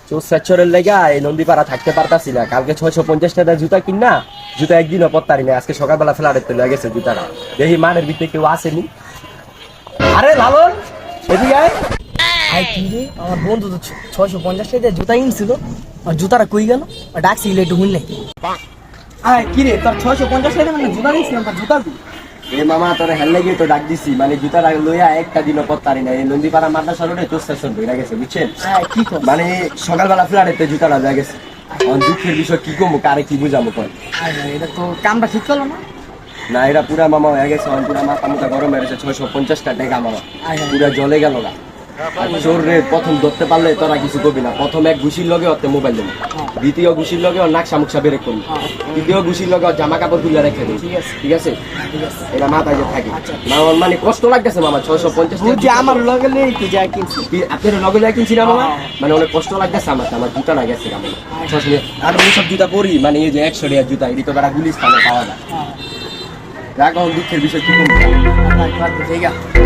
চোর স্যাচরের লেগা এই নন্দীপাড়া থাকতে পারতাছি না। কালকে 650 টাকা জুতা কিনা, জুতা একদিনও পরতারি না। আজকে সকালবেলা ফ্ল্যাটে তো লেগে গেছে জুতাটা। দেখি মানের ভিতরে কেউ আসেনি। আরে লালন, এদিকে আয়। আই কি রে, আমার বন্ধু তো 650 টাকা দিয়ে জুতা কিনছিল, আর জুতাটা কই গেল? ডাকছিল একটু শুনলে। আয় কি রে, তোর 650 টাকা মানে জুতা কিনছিলাম, তোর জুতা কই? এ মামা তোরে হেললে গিয়ে তো ডাক দিছি, মানে জুতাটা লইয়া একটা দিনও পরতারি না। এই নন্দীপাড়া মাদ্রাসা রোডে চোর স্যাচর হয়ে গেছে, বুঝছেন? হ্যাঁ কি কর? মানে সকালবেলা ফ্ল্যাটে জুতাটা লেগে গেছে। আমার দুঃখের বিষয় কি কমু, কারে কি বুঝাবো কর। এটা তো কামটা ঠিক করলো না। না এটা পুরা মামা হয়ে গেছে, আমার পুরা মাথা মুখা গরম হয়ে গেছে। 650 টাকা মামা পুরা জলে গেল না। আর চোর রে প্রথম ধরতে পারলে তোরা কিছু করবি না। প্রথম এক ঘুষির লগে ওতে মোবাইল দেবো, দ্বিতীয় ঘুষির লগে ওর নাকশা মুকসা বেরেক করবি, তৃতীয় ঘুষির লগে ওর জামা কাপড় তুলে রেখে দেবো। ঠিক আছে, এটা মাথায় যে থাকে না। আমার মানে কষ্ট লাগতেছে মামা, 650 বুঝছি, আমার লগে লই কি যা কিনছি। আপনার লগে লাগে কিনছি না মামা, মানে অনেক কষ্ট লাগতেছে আমার। আমার জুতা না গেছে আমার। আর ওই সব জুতা পরি, মানে এই যে 100 টাকার জুতা, এটি তো বেড়া গুলিস্তানে পাওয়া যায়। রাগ দুঃখের বিষয় কি করবো। ঠিক আছে।